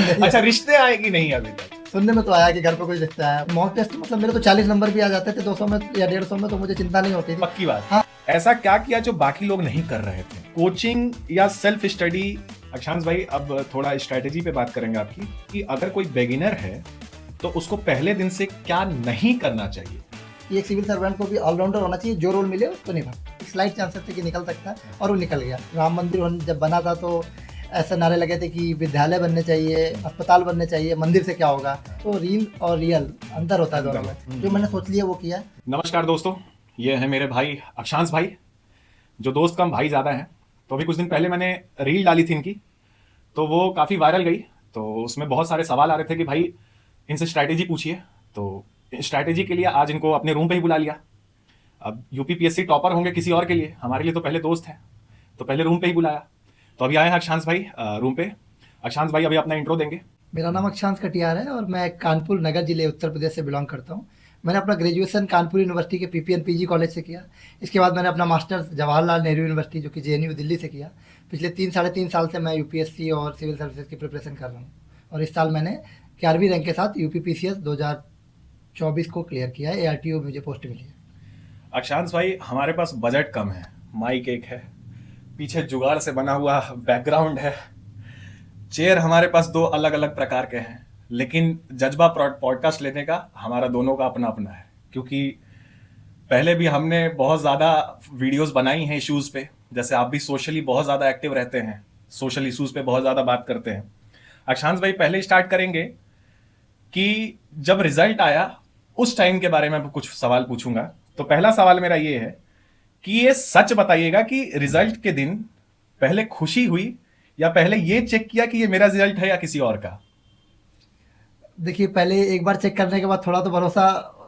अच्छा, रिश्ते आए कि नहीं अभी तक? सुनने में तो आया कि घर पे कोई रिश्ता है। मॉक टेस्ट मतलब मेरे तो 40 नंबर भी आ जाते थे 200 में या 150 में, तो मुझे चिंता नहीं होती थी। पक्की बात। हाँ। ऐसा क्या किया जो बाकी लोग नहीं कर रहे थे? कोचिंग या सेल्फ स्टडी? अक्षांश भाई, अब थोड़ा स्ट्रेटेजी पे बात करेंगे आपकी कि अगर कोई बिगिनर है तो उसको पहले दिन से क्या नहीं करना चाहिए। ये एक सिविल सर्वेंट को भी ऑलराउंडर होना चाहिए, जो रोल मिले उसको निभा। स्लाइट चांसेस थे कि निकल सकता है, और वो निकल गया। राम मंदिर जब बना था तो ऐसे नारे लगे थे कि विद्यालय बनने चाहिए, अस्पताल बनने चाहिए, मंदिर से क्या होगा। तो रील और रियल अंतर होता है दोनों में। जो मैंने सोच लिया वो किया। नमस्कार दोस्तों, ये है मेरे भाई अक्षांश भाई, जो दोस्त कम भाई ज़्यादा हैं। तो अभी कुछ दिन पहले मैंने रील डाली थी इनकी, तो वो काफ़ी वायरल गई। तो उसमें बहुत सारे सवाल आ रहे थे कि भाई इनसे स्ट्रैटेजी पूछिए। तो स्ट्रैटेजी के लिए आज इनको अपने रूम पे ही बुला लिया। अब यूपीपीएससी टॉपर होंगे किसी और के लिए, हमारे लिए तो पहले दोस्त हैं, तो पहले रूम पे ही बुलाया। तो अभी आए हैं अक्षांश भाई रूम पे। अक्षांश भाई अभी अपना इंट्रो देंगे। मेरा नाम अक्षांश कटियार है और मैं कानपुर नगर जिले उत्तर प्रदेश से बिलोंग करता हूँ। मैंने अपना ग्रेजुएशन कानपुर यूनिवर्सिटी के पीपीएन पीजी कॉलेज से किया। इसके बाद मैंने अपना मास्टर्स जवाहरलाल नेहरू यूनिवर्सिटी जो कि जेएनयू दिल्ली से किया। पिछले 3 साढ़े 3 साल से मैं यूपीएससी और सिविल सर्विसेज की प्रिपरेशन कर रहा हूँ, और इस साल मैंने 11वीं रैंक के साथ यूपीपीसीएस 2024 को क्लियर किया है। एआरटीओ मुझे पोस्ट मिली है। अक्षांश भाई, हमारे पास बजट कम है, माइक एक है, पीछे जुगाड़ से बना हुआ बैकग्राउंड है, चेयर हमारे पास 2 अलग अलग प्रकार के हैं, लेकिन जज्बा पॉडकास्ट लेने का हमारा दोनों का अपना अपना है। क्योंकि पहले भी हमने बहुत ज़्यादा वीडियोस बनाई हैं इश्यूज़ पे, जैसे आप भी सोशली बहुत ज़्यादा एक्टिव रहते हैं, सोशल इश्यूज़ पे बहुत ज़्यादा बात करते हैं। अक्षांश भाई, पहले स्टार्ट करेंगे कि जब रिजल्ट आया उस टाइम के बारे में कुछ सवाल पूछूंगा। तो पहला सवाल मेरा ये है कि ये सच बताइएगा कि रिजल्ट के दिन पहले खुशी हुई या पहले ये चेक किया कि ये मेरा रिजल्ट है या किसी और का? देखिए, पहले एक बार चेक करने के बाद थोड़ा तो भरोसा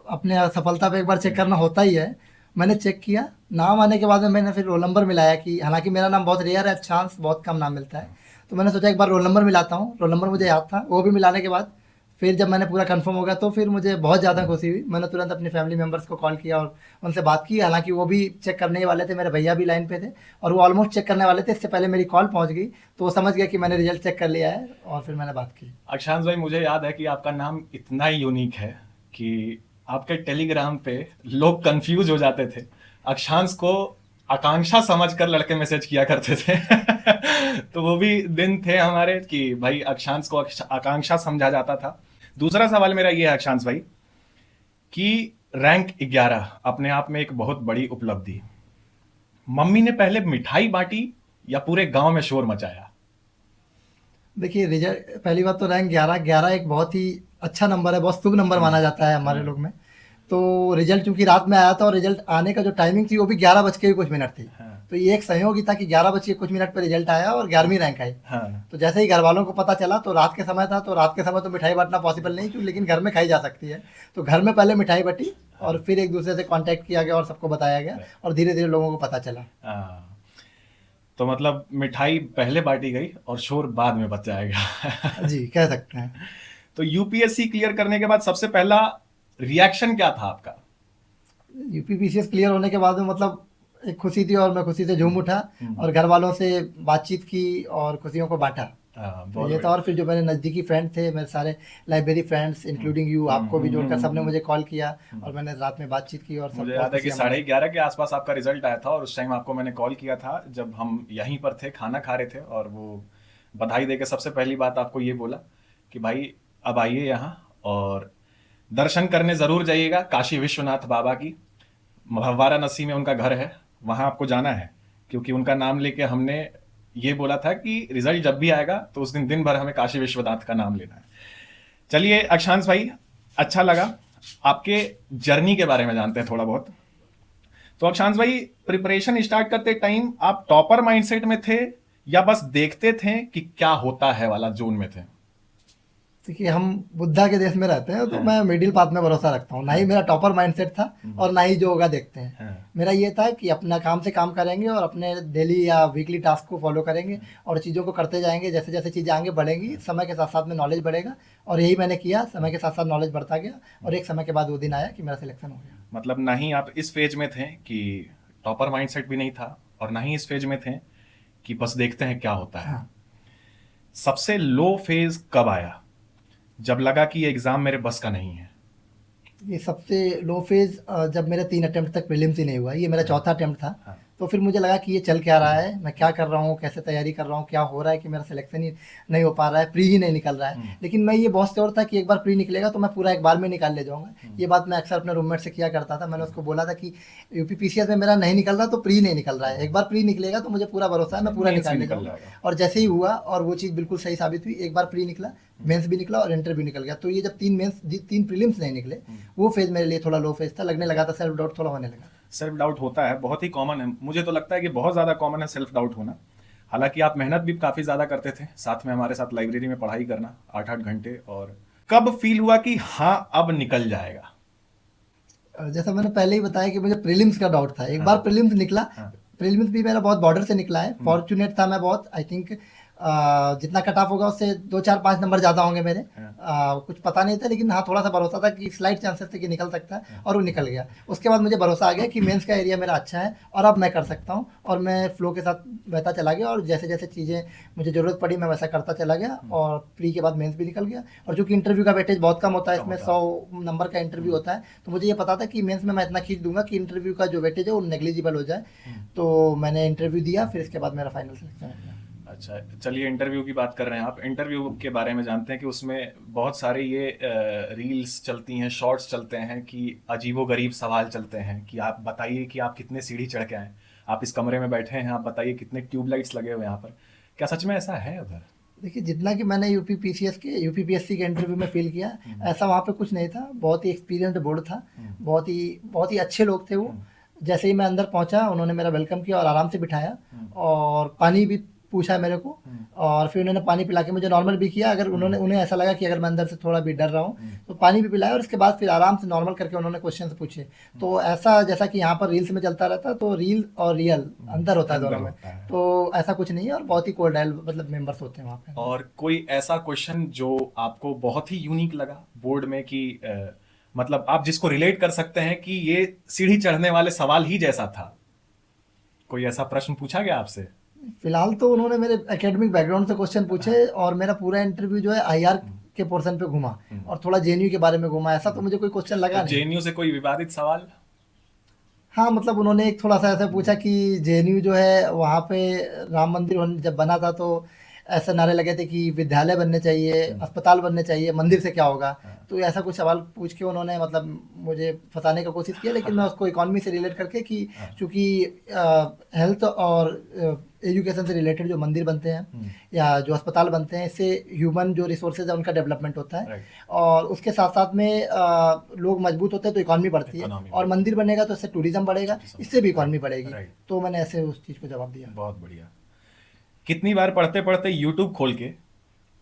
अपने सफलता पे एक बार चेक करना होता ही है। मैंने चेक किया, नाम आने के बाद में मैंने फिर रोल नंबर मिलाया कि हालांकि मेरा नाम बहुत रेयर है, चांस बहुत कम नाम मिलता है। तो मैंने सोचा एक बार रोल नंबर मिलाता हूँ। रोल नंबर मुझे याद था, वो भी मिलाने के बाद फिर जब मैंने पूरा कंफर्म हो गया तो फिर मुझे बहुत ज़्यादा खुशी हुई। मैंने तुरंत अपनी फैमिली मेम्बर्स को कॉल किया और उनसे बात की। हालांकि वो भी चेक करने ही वाले थे, मेरे भैया भी लाइन पे थे और वो ऑलमोस्ट चेक करने वाले थे। इससे पहले मेरी कॉल पहुंच गई तो वो समझ गया कि मैंने रिजल्ट चेक कर लिया है, और फिर मैंने बात की। अक्षांश भाई, मुझे याद है कि आपका नाम इतना ही यूनिक है कि आपके टेलीग्राम पे लोग कंफ्यूज हो जाते थे। अक्षांश को आकांक्षा समझकर लड़के मैसेज किया करते थे। तो वो भी दिन थे हमारे कि भाई अक्षांश को आकांक्षा समझा जाता था। दूसरा सवाल मेरा ये है अक्षांश भाई कि रैंक 11 अपने आप में एक बहुत बड़ी उपलब्धि। मम्मी ने पहले मिठाई बांटी या पूरे गांव में शोर मचाया? देखिए, रिजल्ट पहली बात तो रैंक 11 एक बहुत ही अच्छा नंबर है, बहुत शुभ नंबर माना जाता है हमारे लोग में। तो रिजल्ट चूंकि रात में आया था और रिजल्ट आने का जो टाइमिंग थी वो भी 11 बज के कुछ मिनट थी। हाँ। तो ये एक संयोग ही था कि 11 बज के कुछ मिनट पर रिजल्ट आया और 11वीं रैंक आई। हाँ। तो जैसे ही घर वालों को पता चला तो रात के समय था, तो रात के समय तो मिठाई बांटना पॉसिबल नहीं क्यों, लेकिन घर में खाई जा सकती है। तो घर में पहले मिठाई बटी और फिर एक दूसरे से कांटेक्ट किया गया और सबको बताया गया, और धीरे धीरे लोगों को पता चला। हाँ। तो मतलब मिठाई पहले बांटी गई और शोर बाद में बचाएगा। जी, कह सकते हैं। तो यूपीएससी क्लियर करने के बाद सबसे पहला रिएक्शन क्या था आपका? यूपीपीसीएस क्लियर होने के बाद में मतलब एक खुशी थी और मैं खुशी से झूम उठा और घर वालों से बातचीत की और खुशियों को बांटा। तो ये था। और फिर जो मेरे नज़दीकी फ्रेंड थे, मेरे सारे लाइब्रेरी फ्रेंड्स इंक्लूडिंग यू, आपको भी जोड़कर सबने मुझे कॉल किया और मैंने रात में बातचीत की। और मुझे याद है कि 11:30 के आसपास आपका रिजल्ट आया था और उस टाइम आपको मैंने कॉल किया था जब हम यहीं पर थे, खाना खा रहे थे, और वो बधाई देके सबसे पहली बात आपको ये बोला कि भाई अब आइए यहाँ और दर्शन करने ज़रूर जाइएगा काशी विश्वनाथ बाबा की। वाराणसी में उनका घर है, वहाँ आपको जाना है, क्योंकि उनका नाम लेके हमने ये बोला था कि रिजल्ट जब भी आएगा तो उस दिन दिन भर हमें काशी विश्वनाथ का नाम लेना है। चलिए अक्षांश भाई, अच्छा लगा। आपके जर्नी के बारे में जानते हैं थोड़ा बहुत। तो अक्षांश भाई, प्रिपरेशन स्टार्ट करते टाइम आप टॉपर माइंडसेट में थे या बस देखते थे कि क्या होता है वाला जोन में थे? देखिए, हम बुद्धा के देश में रहते हैं तो मैं मिडिल पाथ में भरोसा रखता हूँ। ना ही मेरा टॉपर माइंडसेट था और ना ही जो होगा देखते हैं। मेरा ये था कि अपना काम से काम करेंगे और अपने डेली या वीकली टास्क को फॉलो करेंगे और चीज़ों को करते जाएंगे। जैसे जैसे चीज़ें आगे बढ़ेंगी समय के साथ साथ में नॉलेज बढ़ेगा, और यही मैंने किया। समय के साथ साथ नॉलेज बढ़ता गया और एक समय के बाद वो दिन आया कि मेरा सिलेक्शन हो गया। मतलब ना ही आप इस फेज में थे कि टॉपर माइंडसेट भी नहीं था और ना ही इस फेज में थे कि बस देखते हैं क्या होता है। सबसे लो फेज कब आया, जब लगा कि ये एग्जाम मेरे बस का नहीं है? ये सबसे लो फेज जब मेरा 3 अटेम्प्ट तक प्रीलिम्स ही नहीं हुआ, ये मेरा चौथा अटेम्प्ट था। हाँ। तो फिर मुझे लगा कि ये चल क्या रहा है, मैं क्या कर रहा हूँ, कैसे तैयारी कर रहा हूँ, क्या हो रहा है कि मेरा सिलेक्शन ही नहीं हो पा रहा है, प्री ही नहीं निकल रहा है। लेकिन मैं ये बहुत श्योर था कि एक बार प्री निकलेगा तो मैं पूरा एक बार में निकाल ले जाऊँगा। ये बात मैं अक्सर अपने रूममेट से किया करता था। मैंने उसको बोला था कि यूपी पीसीएस में मेरा नहीं निकल रहा तो प्री नहीं निकल रहा है, एक बार प्री निकलेगा तो मुझे पूरा भरोसा है मैं पूरा मेंस भी निकाल ले निकल जाऊँगा। जाएगा। और जैसे ही हुआ और वो चीज़ बिल्कुल सही साबित हुई, एक बार प्री निकला, मेंस भी निकला और इंटर भी निकल गया। तो ये जब 3 प्रीलिम्स नहीं निकले, वो फेज़ मेरे लिए थोड़ा लो फेज़ था, लगने लगा था, सेल्फ डाउट थोड़ा होने लगा। सेल्फ डाउट होता है, बहुत ही कॉमन है, मुझे तो लगता है कि बहुत ज़्यादा कॉमन है सेल्फ डाउट होना। हालांकि आप मेहनत भी काफ़ी ज़्यादा करते थे, साथ में हमारे साथ लाइब्रेरी में पढ़ाई करना 8-8 घंटे। और कब फील हुआ कि हाँ अब निकल जाएगा? जैसा मैंने पहले ही बताया कि मुझे प्रीलिम्स का डाउट था, एक बार हाँ। प्रीलिम्स निकला। हाँ। प्रीलिम्स भी मेरा बहुत बॉर्डर से निकला है, फॉर्चुनेट था मैं बहुत। आई थिंक जितना कट ऑफ होगा उससे 2 4 5 नंबर ज़्यादा होंगे मेरे। कुछ पता नहीं था, लेकिन हाँ थोड़ा सा भरोसा था कि स्लाइट चांसेस थे कि निकल सकता है, और वो निकल गया। उसके बाद मुझे भरोसा आ गया कि मेंस का एरिया मेरा अच्छा है और अब मैं कर सकता हूँ, और मैं फ्लो के साथ बहता चला गया, और जैसे जैसे चीज़ें मुझे ज़रूरत पड़ी मैं वैसा करता चला गया, और प्री के बाद मेंस भी निकल गया। और चूँकि इंटरव्यू का वेटेज बहुत कम होता है, इसमें 100 नंबर का इंटरव्यू होता है, तो मुझे ये पता था कि मेंस में मैं इतना खींच दूंगा कि इंटरव्यू का जो वेटेज है वो नेग्लिजिबल हो जाए। तो मैंने इंटरव्यू दिया, फिर इसके बाद मेरा फाइनल सिलेक्शन हो गया। अच्छा, चलिए इंटरव्यू की बात कर रहे हैं आप। इंटरव्यू के बारे में जानते हैं कि उसमें बहुत सारे ये रील्स चलती हैं, शॉर्ट्स चलते हैं कि अजीबो-गरीब सवाल चलते हैं कि आप बताइए कि आप कितने सीढ़ी चढ़ के आए। आप इस कमरे में बैठे हैं, आप बताइए कितने ट्यूबलाइट्स लगे हुए हैं यहाँ पर। क्या सच में ऐसा है उधर? देखिए, जितना कि मैंने यूपीपीएससी के इंटरव्यू में फ़ील किया, ऐसा वहाँ पे कुछ नहीं था। बहुत ही एक्सपीरियंस्ड बोर्ड था, बहुत ही अच्छे लोग थे वो। जैसे ही मैं अंदर पहुँचा, उन्होंने मेरा वेलकम किया और आराम से बिठाया, और पानी भी पूछा मेरे को, और फिर उन्होंने पानी पिला के मुझे नॉर्मल भी किया। अगर उन्हें ऐसा लगा कि अगर मैं अंदर से थोड़ा भी डर रहा हूँ, तो पानी भी पिलाया, और उसके बाद फिर आराम से नॉर्मल करके उन्होंने क्वेश्चंस पूछे। तो ऐसा, जैसा कि यहाँ पर रील्स में चलता रहता है, तो रील और रियल अंदर होता है अंदर दोनों में। होता है। तो ऐसा कुछ नहीं है, और बहुत ही कोल्डाइल मतलब मेंबर्स होते हैं वहाँ पे। और कोई ऐसा क्वेश्चन जो आपको बहुत ही यूनिक लगा बोर्ड में कि मतलब आप जिसको रिलेट कर सकते हैं कि ये सीढ़ी चढ़ने वाले सवाल ही जैसा था? कोई ऐसा प्रश्न पूछा गया आपसे? फिलहाल तो उन्होंने मेरे एकेडमिक बैकग्राउंड से क्वेश्चन पूछे, और मेरा पूरा इंटरव्यू जो है आईआर के पोर्शन पे घुमा, और थोड़ा जेएनयू के बारे में घुमा। ऐसा तो मुझे कोई क्वेश्चन लगा तो नहीं। जेएनयू से कोई विवादित सवाल? हाँ, मतलब उन्होंने एक थोड़ा-सा ऐसा पूछा कि जेएनयू जो है वहाँ पे राम मंदिर जब बना था, तो ऐसे नारे लगे थे कि विद्यालय बनने चाहिए, अस्पताल बनने चाहिए, मंदिर से क्या होगा? तो ऐसा कुछ सवाल पूछ के उन्होंने मतलब मुझे फँसाने का कोशिश किया, लेकिन मैं उसको इकोनॉमी से रिलेट करके कि चूँकि हेल्थ और एजुकेशन से रिलेटेड जो मंदिर बनते हैं या जो अस्पताल बनते हैं, इससे ह्यूमन जो रिसोर्सेज है उनका डेवलपमेंट होता है, राइट। और उसके साथ-साथ में लोग मजबूत होते हैं तो इकोनॉमी बढ़ती है, इकोनॉमी और मंदिर बनेगा तो इससे टूरिज्म बढ़ेगा, इससे भी इकोनॉमी बढ़ेगी। राइट। तो मैंने ऐसे उस चीज़ को जवाब दिया। बहुत बढ़िया। कितनी बार पढ़ते पढ़ते यूट्यूब खोल के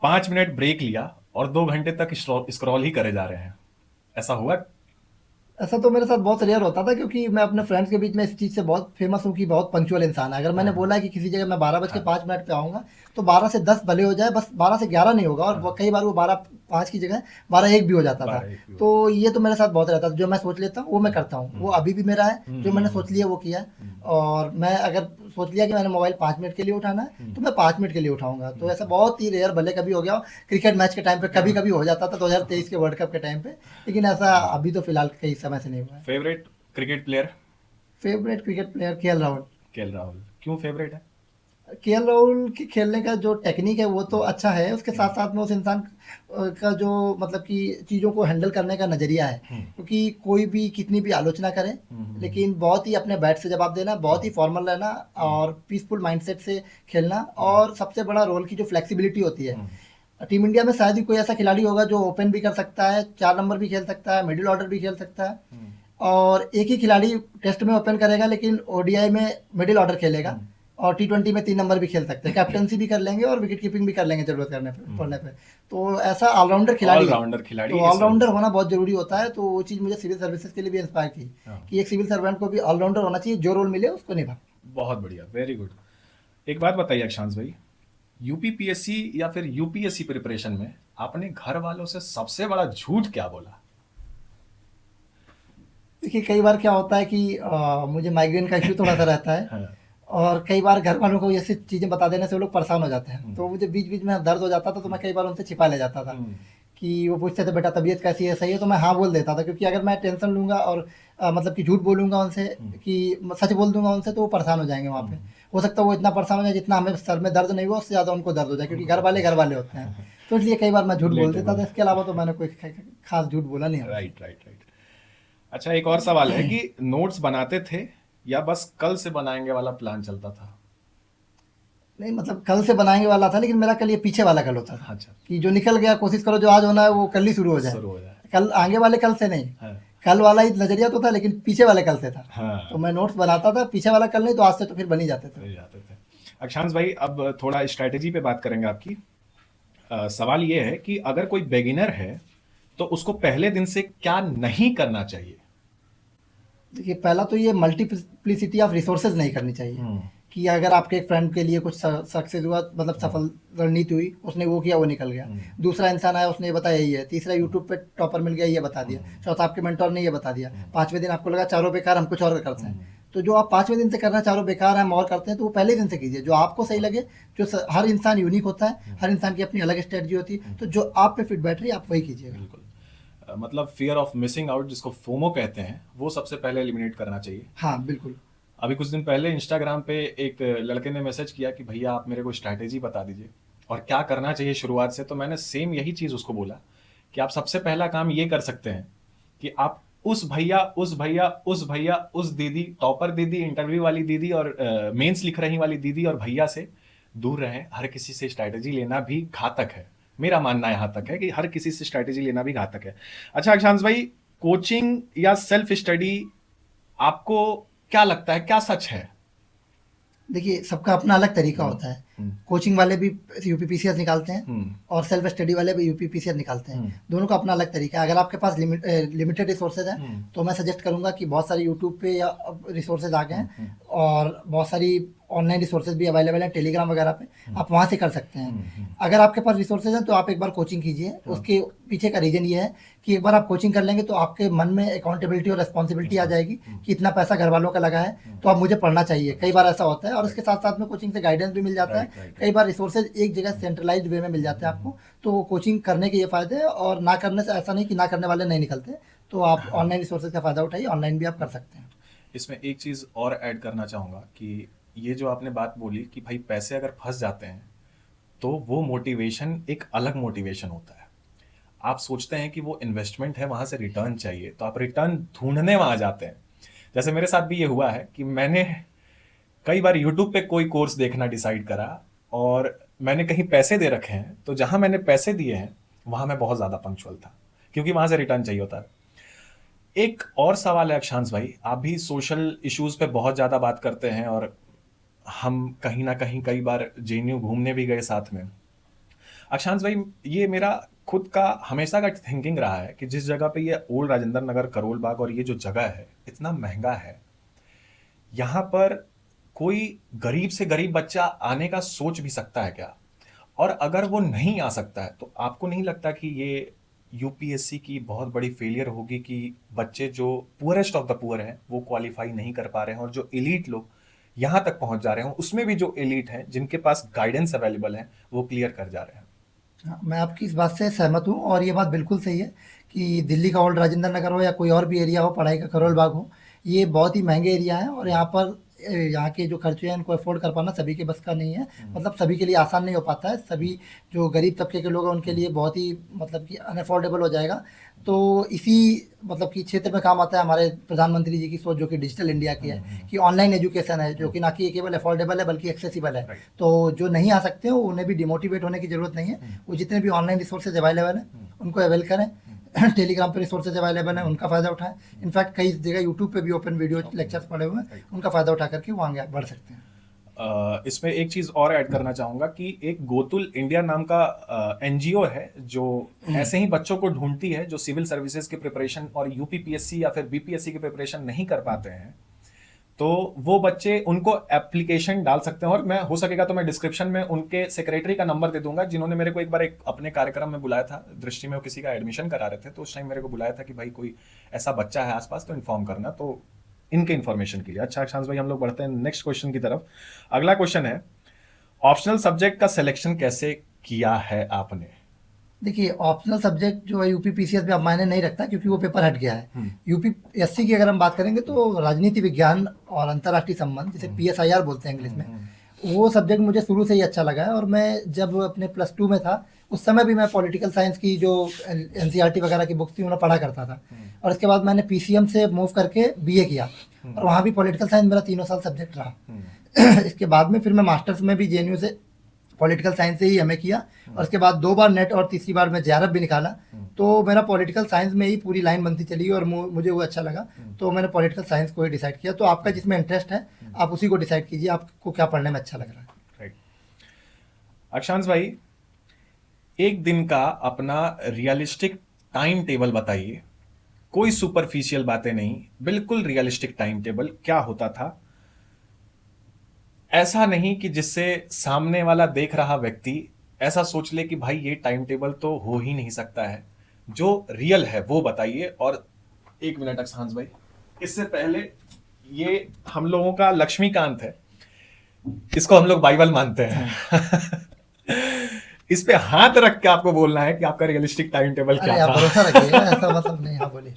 5 मिनट ब्रेक लिया और 2 घंटे तक स्क्रॉल ही करे जा रहे हैं? ऐसा हुआ? ऐसा तो मेरे साथ बहुत रेयर होता था, क्योंकि मैं अपने फ्रेंड्स के बीच में इस चीज़ से बहुत फेमस हूँ कि बहुत पंक्चुअल इंसान है। अगर मैंने बोला कि किसी जगह मैं 12:05 पे आऊँगा, तो 12 से 10 भले हो जाए, बस 12 से 11 नहीं होगा, और कई बार वो 12:05 की जगह 12:01 भी हो जाता था। 12:01 भी हो तो ये तो मेरे साथ बहुत रहता था। जो मैं सोच लेता हूँ वो मैं करता हूँ, वो अभी भी मेरा है। जो मैंने सोच लिया वो किया, और मैं अगर सोच लिया कि मैंने मोबाइल 5 मिनट के लिए उठाना है, तो मैं 5 मिनट के लिए उठाऊंगा। तो ऐसा बहुत ही रेयर, भले कभी हो गया हो, क्रिकेट मैच के टाइम पे कभी कभी हो जाता था 2023 के वर्ल्ड कप के टाइम पे, लेकिन ऐसा अभी तो फिलहाल कई समय से नहीं हुआ है। Favourite cricket player? Favourite cricket player KL Rahul. KL Rahul क्यों फेवरेट है? केएल राहुल की खेलने का जो टेक्निक है वो तो अच्छा है, उसके साथ साथ में उस इंसान का जो मतलब कि चीज़ों को हैंडल करने का नज़रिया है। क्योंकि कोई भी कितनी भी आलोचना करे, लेकिन बहुत ही अपने बैट से जवाब देना, बहुत ही फॉर्मल रहना, और पीसफुल माइंडसेट से खेलना, और सबसे बड़ा रोल की जो फ्लेक्सिबिलिटी होती है। टीम इंडिया में शायद ही कोई ऐसा खिलाड़ी होगा जो ओपन भी कर सकता है, 4 नंबर भी खेल सकता है, मिडिल ऑर्डर भी खेल सकता है, और एक ही खिलाड़ी टेस्ट में ओपन करेगा लेकिन ओडीआई में मिडिल ऑर्डर खेलेगा, और टी20 में 3 नंबर भी खेल सकते हैं, कैप्टनसी भी कर लेंगे और विकेट कीपिंग भी कर लेंगे जरूरत करने पे पड़ने पे। तो ऐसा ऑलराउंडर खिलाड़ी है। ऑलराउंडर खिलाड़ी तो इस ऑलराउंडर होना बहुत जरूरी होता है। तो वो चीज़ मुझे सिविल सर्विसेज के लिए भी इंस्पायर की कि एक सिविल सर्वेंट को भी ऑलराउंडर होना चाहिए, जो रोल मिले उसको निभा। बहुत बढ़िया, वेरी गुड। एक बात बताइए अक्षांश भाई, यूपीपीएससी या फिर यूपीएससी प्रिपरेशन में आपने घर वालों से सबसे बड़ा झूठ क्या बोला? देखिए, कई बार क्या होता है कि मुझे माइग्रेन का इश्यू थोड़ा सा रहता है, हाँ। और कई बार घर वालों को ऐसी चीज़ें बता देने से वो लोग परेशान हो जाते हैं। हम्म। तो मुझे बीच-बीच में दर्द हो जाता था, तो मैं कई बार उनसे छिपा ले जाता था हम्म। कि वो पूछते थे, "बेटा तबीयत कैसी है? सही है?" तो मैं हाँ बोल देता था, क्योंकि अगर मैं टेंशन लूँगा और मतलब कि झूठ बोलूँगा उनसे कि सच बोल दूँगा उनसे, तो वो परेशान हो जाएँगे वहाँ पे। हो सकता है वो इतना परेशान हो जाए जितना हमें सर में दर्द नहीं हुआ, उससे ज़्यादा उनको दर्द हो जाए, क्योंकि घर वाले होते हैं। तो इसलिए कई बार मैं झूठ बोल देता रिलेटेबल। था, इसके अलावा तो मैंने कोई ख ख़ास झूठ बोला नहीं हमसे। Right, right, right. अच्छा, एक और सवाल है कि नोट्स बनाते थे या बस कल से बनाएंगे वाला प्लान चलता था? नहीं, मतलब कल से बनाएँगे वाला था, लेकिन मेरा कल ये पीछे वाला कल होता था, अच्छा, कि जो निकल गया कोशिश करो जो आज होना है वो कल ही शुरू हो जाए। शुरू हो जाए। कल आगे वाले कल से नहीं, हाँ। कल वाला ही नज़रिया तो था, लेकिन पीछे वाले कल से था। हाँ। तो मैं नोट्स बनाता था, पीछे वाला कल नहीं, तो आज से तो फिर बन ही जाते थे। मिल जाते थे। अक्षांश भाई, अब थोड़ा स्ट्रैटेजी पे बात करेंगे आपकी। सवाल ये है कि अगर कोई बिगिनर है तो उसको पहले दिन से क्या नहीं करना चाहिए? देखिए, पहला तो ये मल्टीप्लिसिटी ऑफ रिसोर्सेज नहीं करनी चाहिए, कि अगर आपके एक फ्रेंड के लिए कुछ सक्सेस हुआ, मतलब सफल रणनीति हुई, उसने वो किया, वो निकल गया। दूसरा इंसान आया, उसने ये बताया यही है। तीसरा यूट्यूब पे टॉपर मिल गया, ये बता दिया। चौथा आपके मेंटोर ने ये बता दिया। पांचवें दिन आपको लगा चारों बेकार, हम कुछ और करते हैं। तो जो आप पांचवें दिन से करना चारों बेकार है, हम और करते हैं, तो वो पहले दिन से कीजिए जो आपको सही लगे। हर इंसान यूनिक होता है, हर इंसान की अपनी अलग स्ट्रेटजी होती है, तो जो आप पे फिट बैठ रही है आप वही कीजिएगा। बिल्कुल। मतलब फियर ऑफ मिसिंग आउट, जिसको फोमो कहते हैं, वो सबसे पहले एलिमिनेट करना चाहिए। हाँ, बिल्कुल। अभी कुछ दिन पहले इंस्टाग्राम पे एक लड़के ने मैसेज किया कि भैया आप मेरे को स्ट्रैटेजी बता दीजिए और क्या करना चाहिए शुरुआत से। तो मैंने सेम यही चीज़ उसको बोला कि आप सबसे पहला काम ये कर सकते हैं कि आप उस भैया, उस भैया, उस भैया, उस दीदी, टॉपर दीदी, इंटरव्यू वाली दीदी और मेंस लिख रही वाली दीदी और भैया से दूर रहें। हर किसी से स्ट्रैटेजी लेना भी घातक है। मेरा मानना यहाँ तक है कि हर किसी से स्ट्रैटेजी लेना भी घातक है। अच्छा अक्षांश भाई, कोचिंग या सेल्फ स्टडी, आपको क्या लगता है, क्या सच है? देखिए, सबका अपना अलग तरीका होता है। कोचिंग वाले भी यूपीपीसीएस निकालते हैं और सेल्फ स्टडी वाले भी यूपीपीसीएस निकालते हैं। दोनों का अपना अलग तरीका है। अगर आपके पास लिमिटेड रिसोर्सेज हैं, तो मैं सजेस्ट करूंगा कि बहुत सारे यूट्यूब पे या रिसोर्सेज आ गए हैं और बहुत सारी ऑनलाइन रिसोर्सेज भी अवेलेबल हैं टेलीग्राम वगैरह पे, आप वहाँ से कर सकते हैं। अगर आपके पास रिसोर्सेज हैं तो आप एक बार कोचिंग कीजिए। उसके पीछे का रीज़न ये है कि एक बार आप कोचिंग कर लेंगे तो आपके मन में अकाउंटेबिलिटी और रिस्पॉन्सिबिलिटी आ जाएगी कि इतना पैसा घर वालों का लगा है, तो अब मुझे पढ़ना चाहिए। कई बार ऐसा होता है, और इसके साथ साथ में कोचिंग से गाइडेंस भी मिल जाता है। कई बार रिसोर्सेज एक जगह सेंट्रलाइज्ड वे में मिल जाते हैं आपको, तो कोचिंग करने के ये फ़ायदे हैं। और ना करने से ऐसा नहीं कि ना करने वाले नहीं निकलते, तो आप ऑनलाइन रिसोर्सेज का फ़ायदा उठाइए, ऑनलाइन भी आप कर सकते हैं। इसमें एक चीज़ और ऐड करना चाहूँगा कि ये जो आपने बात बोली कि भाई पैसे अगर फंस जाते हैं तो वो मोटिवेशन एक अलग मोटिवेशन होता है। आप सोचते हैं कि वो इन्वेस्टमेंट है, वहाँ से रिटर्न चाहिए, तो आप रिटर्न ढूंढने वहाँ जाते हैं। जैसे मेरे साथ भी ये हुआ है कि मैंने कई बार यूट्यूब पे कोई कोर्स देखना डिसाइड करा और मैंने कहीं पैसे दे रखे हैं, तो जहाँ मैंने पैसे दिए हैं वहाँ मैं बहुत ज़्यादा पंक्चुअल था, क्योंकि वहाँ से रिटर्न चाहिए होता है। एक और सवाल है अक्षांश भाई, आप भी सोशल इश्यूज पे बहुत ज़्यादा बात करते हैं और हम कहीं ना कहीं कई बार जेएनयू घूमने भी गए साथ में। अक्षांश भाई, ये मेरा खुद का हमेशा का थिंकिंग रहा है कि जिस जगह पे ये ओल्ड राजेंद्र नगर, करोल बाग और ये जो जगह है इतना महंगा है, यहाँ पर कोई गरीब से गरीब बच्चा आने का सोच भी सकता है क्या? और अगर वो नहीं आ सकता है तो आपको नहीं लगता कि ये यूपीएससी की बहुत बड़ी फेलियर होगी कि बच्चे जो पुअरेस्ट ऑफ द पुअर हैं वो क्वालिफाई नहीं कर पा रहे हैं और जो एलीट लोग यहाँ तक पहुंच जा रहे हैं, उसमें भी जो एलीट हैं जिनके पास गाइडेंस अवेलेबल है वो क्लियर कर जा रहे हैं? हाँ, मैं आपकी इस बात से सहमत हूँ, और ये बात बिल्कुल सही है कि दिल्ली का ओल्ड राजेंद्र नगर हो या कोई और भी एरिया हो, पढ़ाई का करोल बाग हो, ये बहुत ही महंगे एरिया है। और यहाँ पर यहाँ के जो खर्चे हैं इनको अफोर्ड कर पाना सभी के बस का नहीं है। मतलब सभी के लिए आसान नहीं हो पाता है। सभी जो गरीब तबके के लोग हैं उनके लिए बहुत ही मतलब कि अनअफोर्डेबल हो जाएगा। तो इसी मतलब कि क्षेत्र में काम आता है हमारे प्रधानमंत्री जी की सोच, जो कि डिजिटल इंडिया की है, कि ऑनलाइन एजुकेशन है, जो कि ना कि केवल अफोर्डेबल है बल्कि एक्सेसिबल है। तो जो नहीं आ सकते हो उन्हें भी डिमोटिवेट होने की ज़रूरत नहीं है। वो जितने भी ऑनलाइन रिसोर्सेज अवेलेबल हैं उनको अवेल करें। टेलीग्राम पे रिसोर्सेज अवेलेबल हैं, उनका फ़ायदा उठाएं। इनफैक्ट कई जगह यूट्यूब पे भी ओपन वीडियो लेक्चर्स पड़े हुए हैं, उनका फ़ायदा उठा करके वो आगे बढ़ सकते हैं। इसमें एक चीज और ऐड करना चाहूंगा कि एक गोतुल इंडिया नाम का एनजीओ है जो ऐसे ही बच्चों को ढूंढती है जो सिविल सर्विसेज की प्रिपरेशन और यूपीपीएससी या फिर बीपीएससी की प्रिपरेशन नहीं कर पाते हैं। तो वो बच्चे उनको एप्लीकेशन डाल सकते हैं, और मैं हो सकेगा तो मैं डिस्क्रिप्शन में उनके सेक्रेटरी का नंबर दे दूंगा, जिन्होंने मेरे को एक बार एक अपने कार्यक्रम में बुलाया था। दृष्टि में वो किसी का एडमिशन करा रहे थे, तो उस टाइम मेरे को बुलाया था कि भाई कोई ऐसा बच्चा है आसपास तो इन्फॉर्म करना। तो इनके इन्फॉर्मेशन के लिए। अच्छा अक्षांश भाई, हम लोग बढ़ते हैं नेक्स्ट क्वेश्चन की तरफ। अगला क्वेश्चन है, ऑप्शनल सब्जेक्ट का सिलेक्शन कैसे किया है आपने? देखिए ऑप्शनल सब्जेक्ट जो है यूपी पीसीएस में अब मायने नहीं रखता क्योंकि वो पेपर हट गया है। यूपीएससी की अगर हम बात करेंगे तो राजनीति विज्ञान और अंतर्राष्ट्रीय संबंध, जिसे पीएसआईआर बोलते हैं इंग्लिश में, वो सब्जेक्ट मुझे शुरू से ही अच्छा लगा है। और मैं जब अपने प्लस टू में था उस समय भी मैं पॉलिटिकल साइंस की जो एनसीईआरटी वगैरह की बुक्स थी उन्हें पढ़ा करता था। और इसके बाद मैंने पीसीएम से मूव करके बीए किया और वहाँ भी पॉलिटिकल साइंस मेरा 3 साल सब्जेक्ट रहा। इसके बाद में फिर मैं मास्टर्स में भी जेएनयू से पॉलिटिकल साइंस से ही एमए किया और उसके बाद 2 बार नेट और तीसरी बार मैं जेआरएफ भी निकाला। तो मेरा पॉलिटिकल साइंस में ही पूरी लाइन बनती चली और मुझे वो अच्छा लगा, तो मैंने पॉलिटिकल साइंस को ही डिसाइड किया। तो आपका जिसमें इंटरेस्ट है आप उसी को डिसाइड कीजिए, आपको क्या पढ़ने में अच्छा लग रहा है। राइट। अक्षांश भाई, एक दिन का अपना रियलिस्टिक टाइम टेबल बताइए, कोई सुपरफिशियल बातें नहीं, बिल्कुल रियलिस्टिक टाइम टेबल क्या होता था। ऐसा नहीं कि जिससे सामने वाला देख रहा व्यक्ति ऐसा सोच ले कि भाई ये टाइम टेबल तो हो ही नहीं सकता है, जो रियल है वो बताइए। और 1 मिनट अक्षांश भाई, इससे पहले ये हम लोगों का लक्ष्मीकांत है, इसको हम लोग बाइबल मानते हैं। इस पे हाथ रख के आपको बोलना है कि आपका रियलिस्टिक टाइम टेबल क्या आप था। भरोसा रखिए, ऐसा मतलब नहीं। हाँ बोलिए।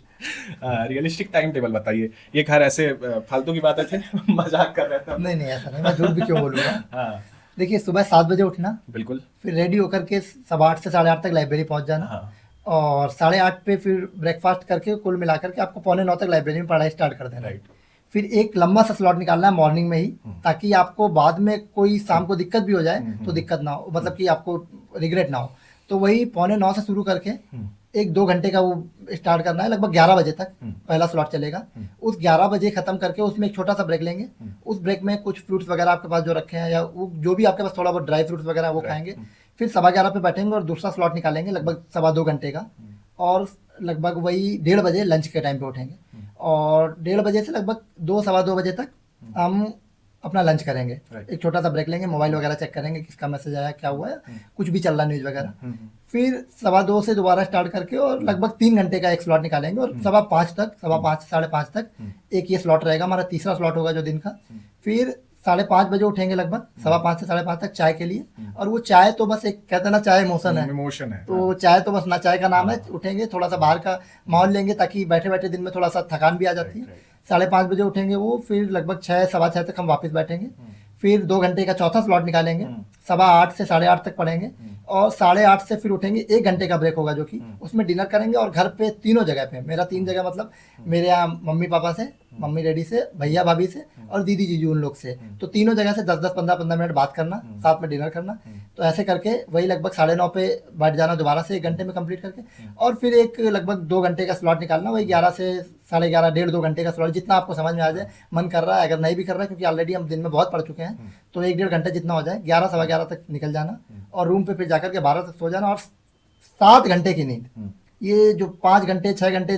रियलिस्टिक टाइम टेबल बताइए। ये खैर ऐसे फालतू की बातें थे, मजाक कर रहे थे हम। नहीं ऐसा नहीं, मैं झूठ भी क्यों बोलूँगा। हाँ देखिए सुबह 7 बजे उठना, बिल्कुल। फिर रेडी होकर के 8:15 से 8:30 तक लाइब्रेरी पहुंच जाना। हाँ और 8:30 पे फिर ब्रेकफास्ट करके कुल मिलाकर के आपको 8:45 तक लाइब्रेरी में पढ़ाई स्टार्ट कर देना। राइट। फिर एक लंबा सा स्लॉट निकालना है मॉर्निंग में ही, ताकि आपको बाद में कोई शाम को दिक्कत भी हो जाए तो दिक्कत ना हो, मतलब कि आपको रिग्रेट ना हो। तो वही 8:45 से शुरू करके 1-2 घंटे का वो स्टार्ट करना है, लगभग 11 बजे तक पहला स्लॉट चलेगा। उस 11 बजे खत्म करके उसमें एक छोटा सा ब्रेक लेंगे। उस ब्रेक में कुछ फ्रूट्स वगैरह आपके पास जो रखे हैं या वो जो भी आपके पास थोड़ा बहुत ड्राई फ्रूट्स वगैरह वो खाएंगे। फिर 11:15 पे बैठेंगे और दूसरा स्लॉट निकालेंगे लगभग 2.25 घंटे का। और लगभग वही 1:30 बजे लंच के टाइम पे उठेंगे और 1:30 बजे से लगभग 2-2:15 बजे तक हम अपना लंच करेंगे। एक छोटा सा ब्रेक लेंगे, मोबाइल वगैरह चेक करेंगे किसका मैसेज आया, क्या हुआ है, कुछ भी चल रहा न्यूज़ वगैरह। फिर 2:15 से दोबारा स्टार्ट करके और लगभग 3 घंटे का एक स्लॉट निकालेंगे और 5:15 तक, 5:15 से 5:30 तक एक ये स्लॉट रहेगा, हमारा तीसरा स्लॉट होगा जो दिन का। फिर 5:30 बजे उठेंगे लगभग, 5:15 से 5:30 तक चाय के लिए। और वो चाय तो बस एक कहते हैं ना, चाय इमोशन है, इमोशन है। तो चाय तो बस ना, चाय का नाम है। उठेंगे थोड़ा सा बाहर का माहौल लेंगे ताकि बैठे बैठे दिन में थोड़ा सा थकान भी आ जाती है। 5:30 बजे उठेंगे वो, फिर लगभग 6, 6:15 तक हम वापस बैठेंगे। फिर 2 घंटे का चौथा स्लॉट निकालेंगे, 8:15 से 8:30 तक पढ़ेंगे और 8:30 से फिर उठेंगे। 1 घंटे का ब्रेक होगा जो कि उसमें डिनर करेंगे। और घर पे तीनों जगह पे, मेरा 3 जगह मतलब मेरे यहाँ मम्मी पापा से, मम्मी डैडी से, भैया भाभी से और दीदी जीजू उन लोग से, तो तीनों जगह से 10-10, 15-15 मिनट बात करना, साथ में डिनर करना। तो ऐसे करके वही लगभग 9:30 पे बैठ जाना दोबारा से 1 घंटे में कंप्लीट करके। और फिर एक लगभग 2 घंटे का स्लॉट निकालना, वही 11 से 11:30, 1.5-2 घंटे का स्लॉट, जितना आपको समझ में आ जाए, मन कर रहा है। अगर नहीं भी कर रहा है, क्योंकि ऑलरेडी हम दिन में बहुत पढ़ चुके हैं, तो 1-1.5 घंटे जितना हो जाए, 11, 11:15 तक निकल जाना और रूम पे फिर जाकर के 12 तक सो जाना। और 7 घंटे की नींद, ये जो 5 घंटे 6 घंटे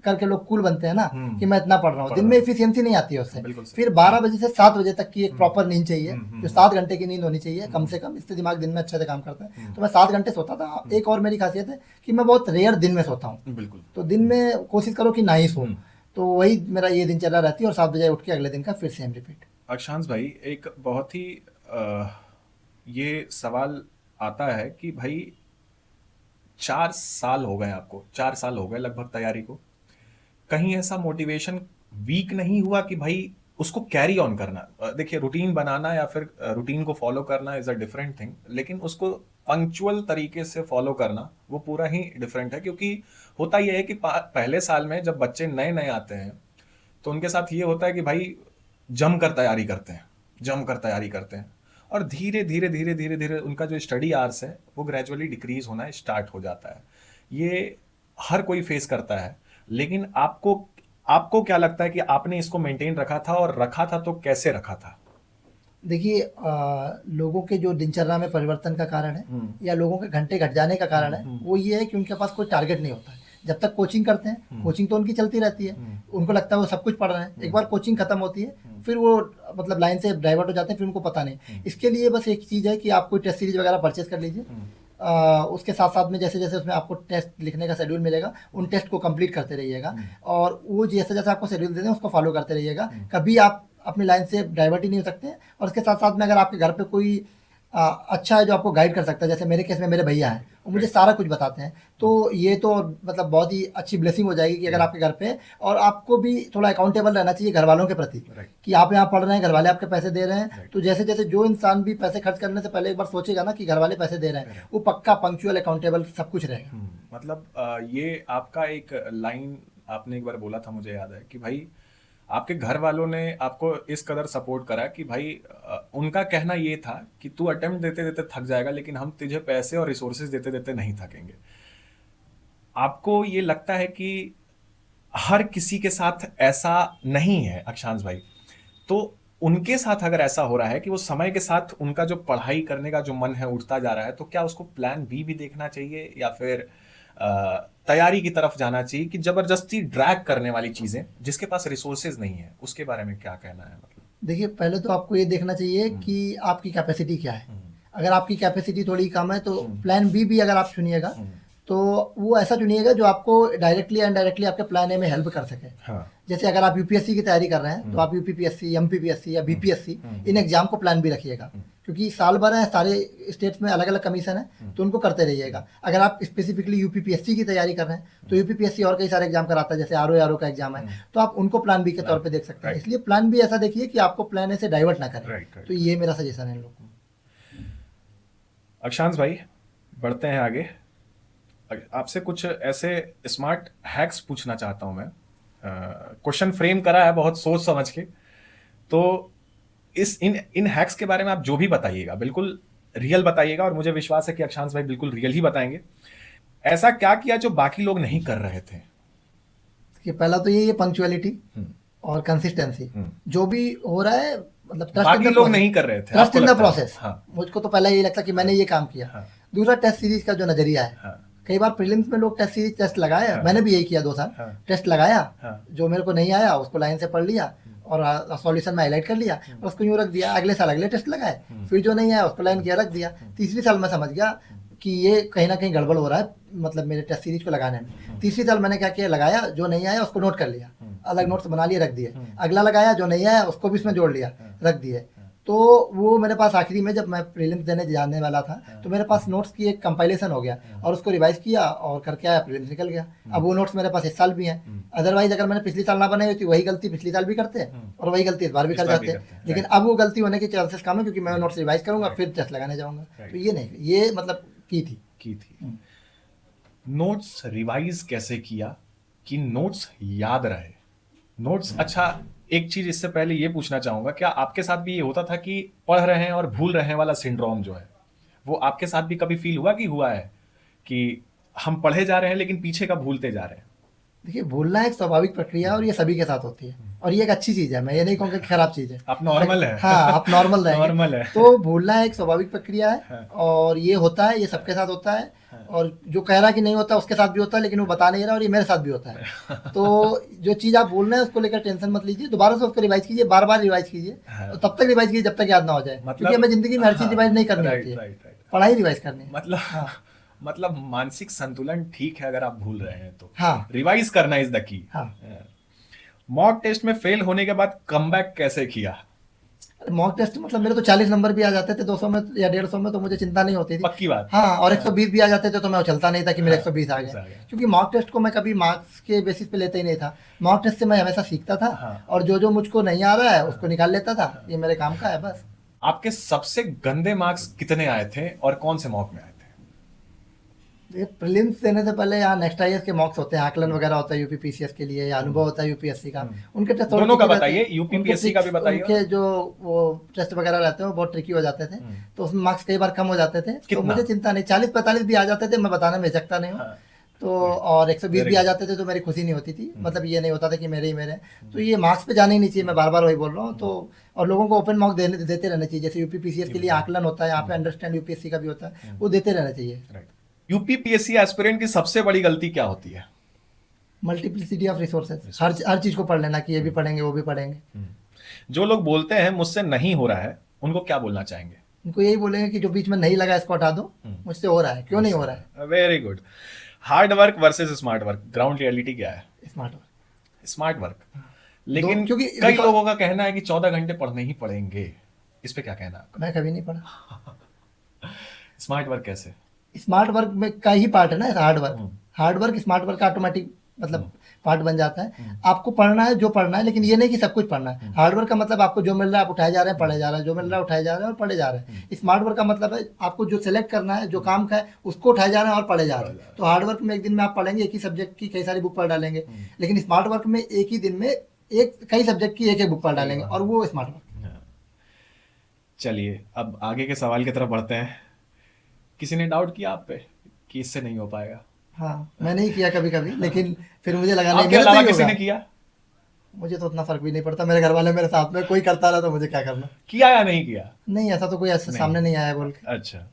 करके लोग कूल बनते हैं ना कि मैं इतना पढ़ रहा हूँ, दिन में एफिशिएंसी नहीं आती है उससे। फिर 12 बजे से 7 बजे तक की एक प्रॉपर नींद चाहिए, जो 7 घंटे की नींद होनी चाहिए कम से कम, इससे दिमाग दिन में अच्छे से काम करता है। तो मैं 7 घंटे सोता था। एक और मेरी खासियत है कि मैं बहुत रेयर दिन में सोता हूँ, बिल्कुल। तो दिन में कोशिश करो कि ना ही सो। तो वही मेरा ये दिनचर्या रहती है और 7 बजे उठ के अगले दिन का फिर सेम रिपीट। अक्षांश भाई, एक बहुत ही ये सवाल आता है कि भाई 4 साल हो गए आपको, 4 साल हो गए लगभग तैयारी को, कहीं ऐसा मोटिवेशन वीक नहीं हुआ कि भाई उसको कैरी ऑन करना? देखिए, रूटीन बनाना या फिर रूटीन को फॉलो करना इज अ डिफरेंट थिंग, लेकिन उसको पंक्चुअल तरीके से फॉलो करना वो पूरा ही डिफरेंट है। क्योंकि होता यह है कि पहले साल में जब बच्चे नए नए आते हैं तो उनके साथ ये होता है कि भाई जमकर तैयारी करते हैं, जमकर तैयारी करते हैं, और धीरे धीरे धीरे धीरे धीरे उनका जो स्टडी आवर्स है वो ग्रेजुअली डिक्रीज होना स्टार्ट हो जाता है। ये हर कोई फेस करता है। लेकिन आपको क्या लगता है कि आपने इसको मेंटेन रखा था, और रखा था तो कैसे रखा था? देखिए लोगों के जो दिनचर्या में परिवर्तन का कारण है या लोगों के घंटे घट जाने का कारण है, वो ये है कि उनके पास कोई टारगेट नहीं होता है। जब तक कोचिंग करते हैं, कोचिंग तो उनकी चलती रहती है, उनको लगता है वो सब कुछ पढ़ रहे हैं। एक बार कोचिंग खत्म होती है, फिर वो मतलब लाइन से डाइवर्ट हो जाते हैं, फिर उनको पता नहीं। इसके लिए बस एक चीज़ है कि आप कोई टेस्ट सीरीज वगैरह परचेज कर लीजिए, उसके साथ साथ में जैसे जैसे उसमें आपको टेस्ट लिखने का शेड्यूल मिलेगा, उन टेस्ट को कंप्लीट करते रहिएगा, और वो जैसे जैसे आपको शेड्यूल देते हैं उसको फॉलो करते रहिएगा। कभी आप अपनी लाइन से डाइवर्ट ही नहीं हो सकते। और उसके साथ साथ में अगर आपके घर पे कोई अच्छा है जो आपको गाइड कर सकता है, जैसे मेरे केस में मेरे भैया हैं, वो मुझे सारा कुछ बताते हैं, तो ये तो मतलब बहुत ही अच्छी ब्लेसिंग हो जाएगी कि अगर आपके घर पे, और आपको भी थोड़ा अकाउंटेबल रहना चाहिए घर वालों के प्रति, कि आप यहाँ पढ़ रहे हैं, घर वाले आपके पैसे दे रहे हैं, तो जैसे जैसे जो इंसान भी पैसे खर्च करने से पहले एक बार सोचेगा ना कि घर वाले पैसे दे रहे हैं, वो पक्का पंक्चुअल अकाउंटेबल सब कुछ रहेगा। मतलब ये आपका एक लाइन आपने एक बार बोला था, मुझे याद है कि भाई आपके घर वालों ने आपको इस कदर सपोर्ट करा कि भाई उनका कहना ये था कि तू अटेम्प्ट देते देते थक जाएगा, लेकिन हम तुझे पैसे और रिसोर्सेज देते देते नहीं थकेंगे। आपको ये लगता है कि हर किसी के साथ ऐसा नहीं है अक्षांश भाई, तो उनके साथ अगर ऐसा हो रहा है कि वो समय के साथ उनका जो पढ़ाई करने का जो मन है उठता जा रहा है, तो क्या उसको प्लान बी भी देखना चाहिए, या फिर तैयारी की तरफ जाना चाहिए कि जबरदस्ती ड्रैग करने वाली चीजें जिसके पास रिसोर्सेज नहीं है, उसके बारे में क्या कहना है? मतलब देखिए, पहले तो आपको ये देखना चाहिए कि आपकी कैपेसिटी क्या है। अगर आपकी कैपेसिटी थोड़ी कम है तो प्लान बी भी अगर आप चुनिएगा तो वो ऐसा चुनिएगा जो आपको डायरेक्टली एंड इनडायरेक्टली आपके प्लान ए में हेल्प कर सके। हाँ। जैसे अगर आप यूपीएससी की तैयारी कर रहे हैं तो आप यूपीपीएससी, एमपीपीएससी या बीपीएससी इन एग्जाम को प्लान बी रखिएगा, क्योंकि साल भर है, सारे स्टेट्स में अलग अलग कमीशन है, तो उनको करते रहिएगा। अगर आप स्पेसिफिकली यूपीपीएससी की तैयारी कर रहे हैं तो यूपीपीएससी और कई सारे एग्जाम कराता है, जैसे आरओ का एग्जाम है, तो आप उनको प्लान बी के तौर पर देख सकते हैं। इसलिए प्लान बी ऐसा देखिए कि आपको प्लान ए से डाइवर्ट ना करें। तो ये मेरा सजेशन है इन लोगों को। अक्षांश भाई, बढ़ते हैं आगे। आपसे कुछ ऐसे स्मार्ट हैक्स पूछना चाहता हूं मैं। क्वेश्चन फ्रेम करा है बहुत सोच समझ के, तो इन हैक्स के बारे में आप जो भी बताइएगा बिल्कुल रियल बताइएगा, और मुझे विश्वास है कि अक्षांश भाई बिल्कुल रियल ही बताएंगे। ऐसा क्या किया जो बाकी लोग नहीं कर रहे थे? कि पहला तो ये पंक्चुअलिटी और कंसिस्टेंसी, जो भी हो रहा है मतलब बाकी लोग नहीं कर रहे थे, ट्रस्ट इन द प्रोसेस। हाँ। मुझको तो पहले ये लगता कि मैंने ये काम किया। हाँ। दूसरा, टेस्ट सीरीज का जो नजरिया है। हाँ। कई बार प्रीलिम्स में लोग टेस्ट सीरीज टेस्ट लगाए। हाँ। मैंने भी यही किया 2 साल। हाँ। टेस्ट लगाया। हाँ। जो मेरे को नहीं आया उसको लाइन से पढ़ लिया और सॉल्यूशन में हाईलाइट कर लिया और उसको यूँ रख दिया। अगले साल अगले टेस्ट लगाए, फिर जो नहीं आया उसको लाइन किया रख दिया। तीसरी साल मैं समझ गया कि ये कहीं ना कहीं गड़बड़ हो रहा है, मतलब मेरे टेस्ट सीरीज को लगाने में। तीसरी साल मैंने क्या किया, लगाया, जो नहीं आया उसको नोट कर लिया, अलग नोट्स बना लिए रख दिए। अगला लगाया, जो नहीं आया उसको भी इसमें जोड़ लिया, रख दिए। तो वो मेरे पास आखिरी में जब मैं प्रीलिम्स देने जाने वाला था तो मेरे पास नोट्स की एक कंपाइलेशन हो गया और उसको रिवाइज किया और करके आया, प्रीलिम्स निकल गया। अब वो नोट्स मेरे पास इस साल भी हैं। अदरवाइज अगर मैंने पिछली साल ना बनाई होती, वही गलती पिछली साल भी करते और वही गलती इस बार भी कर जाते। लेकिन अब वो गलती होने के चांसेस कम है, क्योंकि मैं नोट्स रिवाइज करूंगा, फिर टेस्ट लगाने जाऊंगा। तो ये नहीं, ये मतलब की थी। नोट्स रिवाइज कैसे किया कि नोट्स याद रहे? नोट्स, अच्छा एक चीज इससे पहले ये पूछना चाहूंगा, क्या आपके साथ भी ये होता था कि पढ़ रहे हैं और भूल रहे हैं वाला सिंड्रोम जो है, वो आपके साथ भी कभी फील हुआ कि हुआ है कि हम पढ़े जा रहे हैं लेकिन पीछे का भूलते जा रहे हैं? देखिए, भूलना एक स्वाभाविक प्रक्रिया है और ये सभी के साथ होती है, और ये एक अच्छी चीज है। मैं ये नहीं कहूँगा कि खराब चीज है। आप नॉर्मल है। हाँ, आप नॉर्मल रहेंगे। नॉर्मल है। तो भूलना एक स्वाभाविक प्रक्रिया है और ये होता है, ये सबके साथ होता है। और जो कह रहा है कि नहीं होता उसके साथ भी होता है, लेकिन वो बता नहीं रहा, और ये मेरे साथ भी होता है। तो जो चीज आप भूल रहे हैं उसको लेकर टेंशन मत लीजिए, दोबारा से उसको रिवाइज कीजिए, बार बार रिवाइज कीजिए, तब तक रिवाइज कीजिए जब तक याद ना हो जाए। क्योंकि हमें जिंदगी में हर चीज रिवाइज नहीं करनी होती है, पढ़ाई रिवाइज करनी है। मतलब मानसिक संतुलन ठीक है अगर आप भूल रहे हैं तो। हाँ, रिवाइज करना is the key. Mock test में फेल होने के बाद कमबैक कैसे किया? मॉक टेस्ट मतलब मेरे तो 40 नंबर भी आ जाते थे 200 में या 150 में, तो मुझे चिंता नहीं होती थी। पक्की बात। हाँ, और 120 भी आ जाते थे तो मैं उछलता नहीं था कि मेरे 120 आ गए, क्योंकि मॉक टेस्ट को मैं कभी मार्क्स के बेसिस पे लेता ही नहीं था। मॉक टेस्ट से मैं हमेशा सीखता था और जो मुझको नहीं आ रहा है उसको निकाल लेता था। ये मेरे काम का है बस। आपके सबसे गंदे मार्क्स कितने आए थे और कौन से मॉक में आए थे? प्रीलिम्स देने से पहले यहाँ नेक्स्ट आईएएस के मॉक्स होते हैं, आकलन वगैरह होता है यूपीपीसीएस के लिए, या अनुभव होता है यूपीएससी का। उनके टेस्ट दोनों का बताइए, यूपीपीएससी का भी बताइए। उनके जो वो टेस्ट वगैरह रहते हैं वो बहुत ट्रिकी हो जाते थे, तो उसमें मार्क्स कई बार कम हो जाते थे। तो मुझे चिंता नहीं, 40-45 भी आ जाते थे, मैं बताने में हिचकता नहीं हूँ। तो और 120 भी आ जाते थे तो मेरी खुशी नहीं होती थी, मतलब ये नहीं होता था कि मेरे ही मेरे। तो ये मार्क्स पे जाने ही नहीं चाहिए, मैं बार बार वही बोल रहा हूँ। तो और लोगों को ओपन मॉक देते रहने चाहिए, जैसे यूपीपीसीएस के लिए आकलन होता है, यहाँ पे अंडरस्टैंड यूपीएससी का भी होता है, वो देते रहना चाहिए। यूपीपीएससी एस्पिरेंट की सबसे बड़ी गलती क्या होती है? मल्टीप्लिसिटी ऑफ रिसोर्सेज, हर चीज को पढ़ लेना कि ये भी पढ़ेंगे वो भी पढ़ेंगे। जो लोग बोलते हैं मुझसे नहीं हो रहा है, उनको क्या बोलना चाहेंगे? उनको यही बोलेंगे कि जो बीच में नहीं लगा इसको हटा दो, मुझसे हो रहा है, क्यों नहीं हो रहा है। Very good. Hard work versus smart work, ground reality क्या है? Smart work. Smart work. लेकिन क्योंकि कई लोगों का कहना है कि 14 घंटे पढ़ने ही पड़ेंगे, इस पे क्या कहना है आपका? मैं कभी नहीं पढ़ा। स्मार्ट वर्क कैसे? स्मार्ट वर्क में का ही पार्ट है ना hard work. Hard work smart work का ऑटोमेटिक मतलब पार्ट बन जाता है। आपको पढ़ना है जो पढ़ना है, लेकिन ये नहीं कि सब कुछ पढ़ना है। हार्ड वर्क का मतलब आपको जो मिल रहा है आप उठाए जा रहे हैं, पढ़े जा रहे हैं, जो मिल रहा है उठाए जा रहे हैं और पढ़े जा रहे हैं। स्मार्ट वर्क का मतलब है आपको जो सिलेक्ट करना है, जो काम का है उसको उठाए जा रहे हैं और पढ़े जा रहे हैं। तो हार्ड वर्क में एक दिन में आप पढ़ेंगे एक ही सब्जेक्ट की कई सारी बुक पढ़ डालेंगे, लेकिन स्मार्ट वर्क में एक ही दिन में कई सब्जेक्ट की एक बुक पढ़ डालेंगे, और वो स्मार्ट वर्क। चलिए अब आगे के सवाल की तरफ बढ़ते हैं। किसी ने डाउट किया आप पे कि इससे नहीं हो पाएगा? हाँ, मैंने ही किया कभी कभी, लेकिन फिर मुझे लगा नहीं आपके मेरे से अलावा ही किसी होगा। ने किया? मुझे तो उतना फर्क भी नहीं पड़ता, मेरे घर वाले मेरे साथ में, कोई करता रहा तो मुझे क्या करना। किया या नहीं किया? नहीं, ऐसा तो कोई ऐसे सामने नहीं आया बोल के। अच्छा,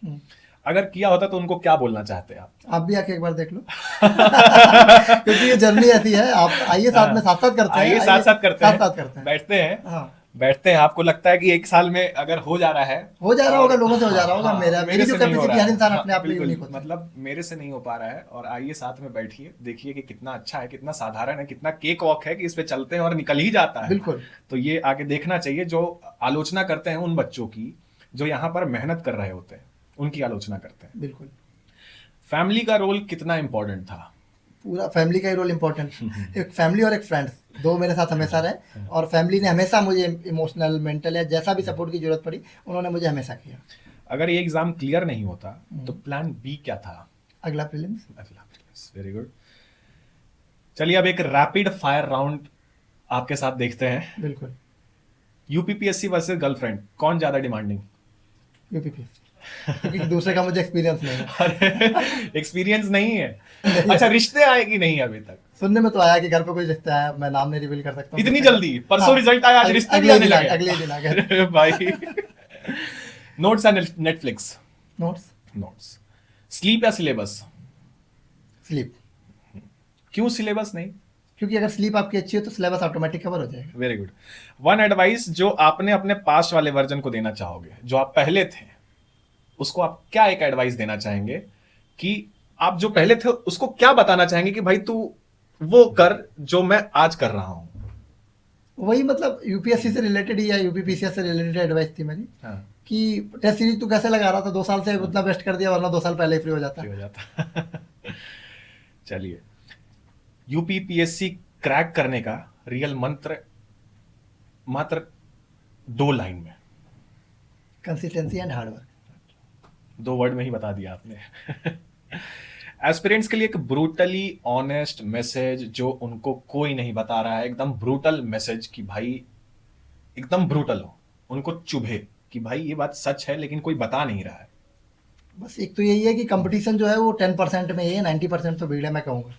अगर किया होता तो उनको क्या बोलना चाहते हैं आप? आप भी आके एक बार देख लो। क्योंकि ये जर्नी ऐसी है, आप आइए साथ में साथ साथ करते हैं, आइए साथ साथ करते हैं, साथ साथ करते हैं, बैठते हैं, हाँ बैठते हैं। आपको लगता है कि एक साल में अगर हो जा रहा है, हो जा रहा होगा, लोगों से हो जा रहा होगा, मेरी मेरे जो से नहीं हो कैपेसिटी रहा हर है, इंसान हाँ, अपने आप में बिल्कुल, यूनिक होता है। मतलब मेरे से नहीं हो पा रहा है, और आइए साथ में बैठिए, देखिए कि कितना अच्छा है, कितना साधारण है, कितना केक वॉक है कि इस पे चलते हैं और निकल ही जाता है। बिल्कुल। तो ये आगे देखना चाहिए। जो आलोचना करते हैं उन बच्चों की जो यहाँ पर मेहनत कर रहे होते हैं, उनकी आलोचना करते हैं। बिल्कुल। फैमिली का रोल कितना इंपॉर्टेंट था? पूरा फैमिली का ही रोल इम्पोर्टेंट। एक फैमिली और एक फ्रेंड्स, दो मेरे साथ हमेशा रहे, और फैमिली ने हमेशा मुझे इमोशनल, मेंटल या जैसा भी सपोर्ट की जरूरत पड़ी उन्होंने मुझे हमेशा किया। अगर ये एग्जाम क्लियर नहीं होता तो प्लान बी क्या था? अगला प्रीलिम्स। Very good. चलिए अब एक रैपिड फायर राउंड आपके साथ देखते हैं। बिल्कुल। यूपीपीएससी वर्सेस गर्लफ्रेंड, कौन ज्यादा डिमांडिंग? यूपीपीएससी, क्योंकि दूसरे का मुझे एक्सपीरियंस नहीं है। एक्सपीरियंस नहीं है? अच्छा, रिश्ते आए कि नहीं अभी तक? सुनने में तो आया कि घर पे कोई रिश्ता है, मैं नाम नहीं रिवील कर सकता हूँ। इतनी जल्दी? परसों रिजल्ट आया, आज रिश्ते भी आने लगे? अगले दिन आ गए भाई। नोट्स या नेटफ्लिक्स? नोट्स। नोट्स। स्लीप या सिलेबस? स्लीप। क्यों सिलेबस नहीं? क्योंकि अगर स्लीप आपकी अच्छी हो तो सिलेबस ऑटोमेटिक कवर हो जाएगा। Very good. वन एडवाइस जो आपने अपने पास्ट वाले वर्जन को देना चाहोगे, जो आप पहले थे, उसको आप क्या एक एडवाइस देना चाहेंगे कि आप जो पहले थे उसको क्या बताना चाहेंगे कि भाई तू वो कर जो मैं आज कर रहा हूं? वही मतलब यूपीएससी से रिलेटेड या यूपीपीसीएस से रिलेटेड एडवाइस थी मेरी। हाँ। कि टेस्ट सीरीज तू कैसे लगा रहा था, 2 साल से उतना बेस्ट कर दिया, वरना 2 साल पहले ही फ्री हो जाता। चलिए, यूपीपीएससी क्रैक करने का रियल मंत्र मात्र 2 लाइन में। Consistency and hard work. 2 word में ही बता दिया आपने। एस्पिरेंट्स के लिए एक ब्रूटली ऑनेस्ट मैसेज जो उनको कोई नहीं बता रहा है, एकदम ब्रूटल मैसेज कि भाई एकदम ब्रूटल हो, उनको चुभे कि भाई ये बात सच है लेकिन कोई बता नहीं रहा है। बस एक तो यही है कि कंपटीशन जो है वो 10% में ही है, 90% तो भीड़ है मैं कहूँगा।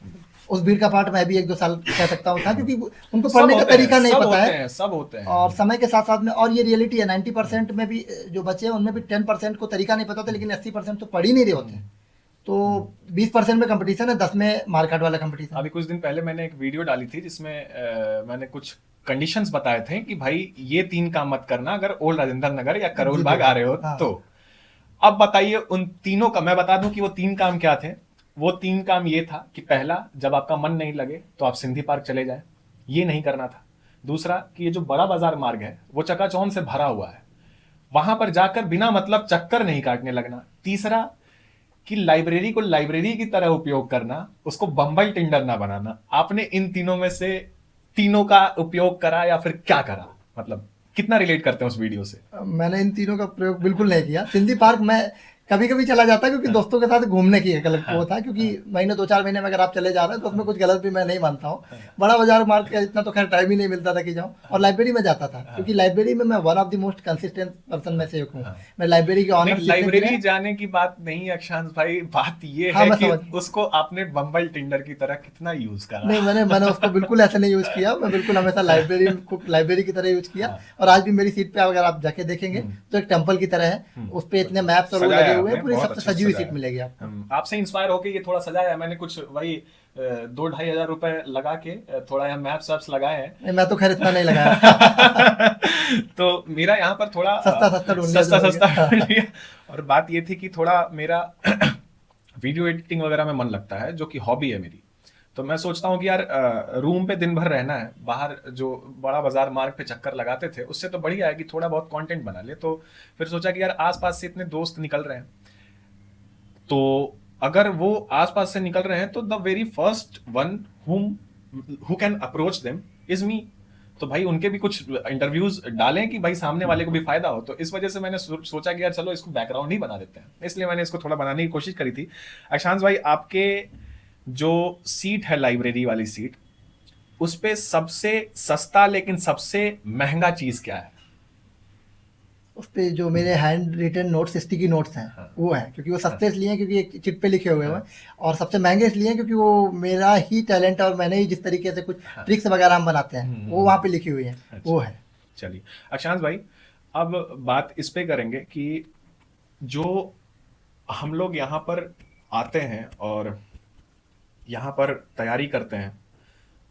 उस भीड़ का पार्ट मैं भी 1-2 साल कह सकता हूँ था, क्योंकि उनको पढ़ने का तरीका नहीं पता है। सब होते हैं। और समय के साथ साथ में, और ये रियलिटी है, 90% में भी जो बचे हैं उनमें भी 10% को तरीका नहीं पता होता, लेकिन 80% तो पढ़ ही नहीं रहे होते। तो 20% में कंपटीशन है, 10 में मार्केट वाला कंपटीशन। अभी कुछ दिन पहले मैंने एक वीडियो डाली थी जिसमें मैंने कुछ कंडीशंस बताए थे कि भाई ये 3 काम मत करना अगर ओल्ड राजेंद्र नगर या करोल बाग आ रहे हो। हाँ। तो अब बताइए उन तीनों का, मैं बता दूं कि वो 3 काम क्या थे। वो 3 काम ये था कि पहला, जब आपका मन नहीं लगे तो आप सिंधी पार्क चले जाएं, ये नहीं करना था। दूसरा कि ये जो बड़ा बाजार मार्ग है वो चकाचौंध से भरा हुआ है, वहां पर जाकर बिना मतलब चक्कर नहीं काटने लगना। तीसरा कि लाइब्रेरी को लाइब्रेरी की तरह उपयोग करना, उसको बम्बई टिंडर ना बनाना। आपने इन तीनों में से तीनों का उपयोग करा या फिर क्या करा? मतलब कितना रिलेट करते हैं उस वीडियो से? मैंने इन तीनों का प्रयोग बिल्कुल नहीं किया। सिंधी पार्क मैं कभी कभी चला जाता है, क्योंकि दोस्तों के साथ घूमने की एक अलग वो था, क्योंकि महीने 2-4 महीने में अगर आप चले जा रहे हैं तो उसमें कुछ गलत भी मैं नहीं मानता हूँ। बड़ा बाजार मार्ग का इतना तो खैर टाइम ही नहीं मिलता था कि जाऊँ, और लाइब्रेरी में जाता था, क्योंकि लाइब्रेरी में मैं one of the most consistent person में से एक हूँ। मैं लाइब्रेरी के ऑनर। लाइब्रेरी जाने की बात नहीं है अक्षांश भाई, बात ये है कि उसको आपने बम्बई टिंडर की तरह कितना यूज करा। नहीं, मैंने उसको बिल्कुल ऐसे नहीं यूज किया। मैं बिल्कुल हमेशा लाइब्रेरी की तरह यूज किया। और आज भी मेरी सीट पे अगर आप जाके देखेंगे तो एक टेम्पल की तरह है, उस पे इतने मैप्स और वो लगे सजाए हुए हैं, आपने, पूरी बहुत सबसे अच्छे से सजी हुई सजाया सीट है। मिलेगी आपको। आपसे इंस्पायर होके ये थोड़ा सजाया है मैंने, कुछ वही 2-2.5 हजार रुपए लगा के थोड़ा यहाँ मैप्स वैप्स लगाए हैं। नहीं, मैं तो खैर इतना नहीं लगाया। तो मेरा यहाँ पर थोड़ा सस्ता सस्ता ढूंढ लिया जो सस्ता हो सस्ता ढूंढ गया। लिया। और बात ये थी कि थोड़ा मेरा वीडियो एडिटिंग वगैरह में मन लगता है, जो कि हॉबी है मेरी। तो मैं सोचता हूँ कि यार रूम पे दिन भर रहना है, बाहर जो बड़ा बाजार मार्ग पे चक्कर लगाते थे उससे तो बढ़िया है कि थोड़ा बहुत कंटेंट बना ले। तो फिर सोचा कि यार आसपास से इतने दोस्त निकल रहे हैं, तो अगर वो आसपास से निकल रहे हैं तो the very first one who can approach them is me. तो भाई उनके भी कुछ इंटरव्यूज डालें कि भाई सामने वाले को भी फायदा हो। तो इस वजह से मैंने सोचा कि यार चलो इसको बैकग्राउंड ही बना देते हैं, इसलिए मैंने इसको थोड़ा बनाने की कोशिश करी थी। अक्षांश भाई, आपके जो सीट है लाइब्रेरी वाली सीट, उस पे सबसे सस्ता लेकिन सबसे महंगा चीज क्या है? उस पे जो मेरे hand written notes, sticky notes हैं, हाँ, वो है, क्योंकि वो सस्ते इसलिए हैं क्योंकि एक चिट पे लिखे हुए हैं, हाँ, और सबसे महंगे इसलिए हैं क्योंकि वो मेरा ही टैलेंट है, और मैंने ही जिस तरीके से कुछ हाँ। ट्रिक्स वगैरह हम बनाते हैं वो वहाँ पे लिखी हुई हैं, वो अच्छा, है। चलिए अक्षांश भाई, अब बात इस पे करेंगे कि जो हम लोग यहाँ पर आते हैं और यहाँ पर तैयारी करते हैं,